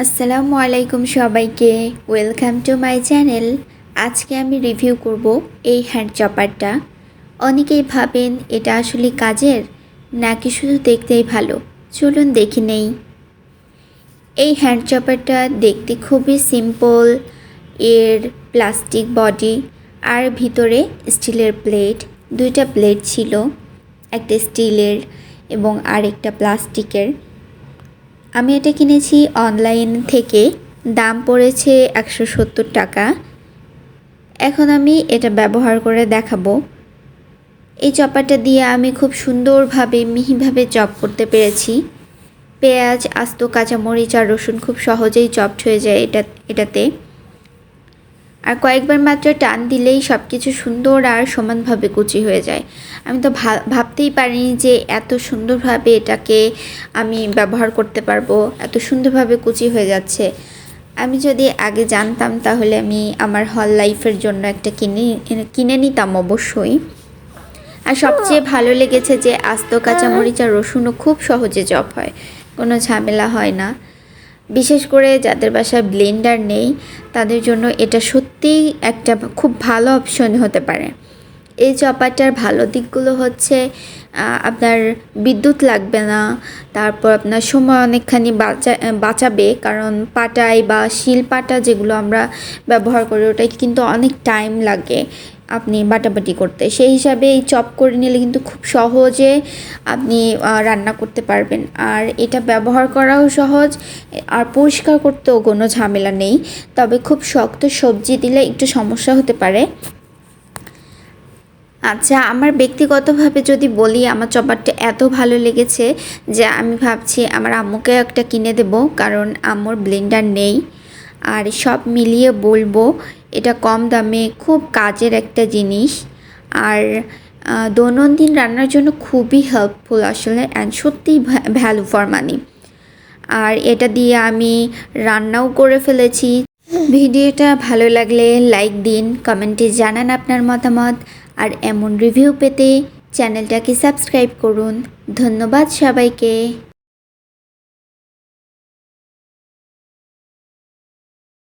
আসসালামু আলাইকুম সবাইকে, ওয়েলকাম টু মাই চ্যানেল। আজকে আমি রিভিউ করব এই হ্যান্ড চপারটা। অনেকেই ভাবেন এটা আসলে কাজের নাকি শুধু দেখতেই ভালো। চলুন দেখে নেই। এই হ্যান্ড চপারটা দেখতে খুবই সিম্পল। এর প্লাস্টিক বডি আর ভিতরে স্টিলের প্লেট, দুইটা প্লেট ছিল, একটা স্টিলের এবং আরেকটা প্লাস্টিকের। আমি এটা কিনেছি অনলাইন থেকে, দাম পড়েছে 170 টাকা। এখন আমি এটা ব্যবহার করে দেখাবো। এই চপারটা দিয়ে আমি খুব সুন্দরভাবে মিহিভাবে চপ করতে পেরেছি। পেঁয়াজ, আস্ত কাঁচামরিচ আর রসুন খুব সহজেই চপড হয়ে যায় এটাতে। আর কয়েকবার মাত্র টান দিলেই সব কিছু সুন্দর আর সমানভাবে কুচি হয়ে যায়। আমি তো ভাবতেই পারিনি যে এত সুন্দরভাবে এটাকে আমি ব্যবহার করতে পারবো, এত সুন্দরভাবে কুচি হয়ে যাচ্ছে। আমি যদি আগে জানতাম তাহলে আমি আমার হল লাইফের জন্য একটা কিনে নিতাম অবশ্যই। আর সবচেয়ে ভালো লেগেছে যে আস্ত কাঁচামরিচ আর রসুনও খুব সহজে চপ হয়, কোনো ঝামেলা হয় না। বিশেষ করে যাদের বাসায় ব্লেন্ডার নেই তাদের জন্য এটা সত্যিই একটা খুব ভালো অপশন হতে পারে। এই চপারটার ভালো দিকগুলো হচ্ছে আপনার বিদ্যুৎ লাগবে না, তারপর আপনার সময় অনেকখানি বাঁচাবে, কারণ পাটায় বা শিল পাটা যেগুলো আমরা ব্যবহার করি ওটাই কিন্তু অনেক টাইম লাগে আপনি বাটাবাটি করতে। সেই হিসাবে এই চপ করে নিলে কিন্তু খুব সহজে আপনি রান্না করতে পারবেন। আর এটা ব্যবহার করাও সহজ, আর পরিষ্কার করতেও কোনো ঝামেলা নেই। তবে খুব শক্ত সবজি দিলে একটু সমস্যা হতে পারে। আচ্ছা, আমার ব্যক্তিগতভাবে যদি বলি, আমার চপারটা এত ভালো লেগেছে যে আমি ভাবছি আমার আম্মুকে একটা কিনে দেব, কারণ আম্মুর ব্লেন্ডার নেই। আর সব মিলিয়ে বলবো এটা কম দামে খুব কাজের একটা জিনিস, আর দৈনন্দিন রান্নার জন্য খুবই হেল্পফুল আসলে, অ্যান্ড সত্যিই ভ্যালু ফর মানি। আর এটা দিয়ে আমি রান্নাও করে ফেলেছি। ভিডিওটা ভালো লাগলে লাইক দিন, কমেন্টে জানান আপনার মতামত, আর এমন রিভিউ পেতে চ্যানেলটাকে সাবস্ক্রাইব করুন। ধন্যবাদ সবাইকে।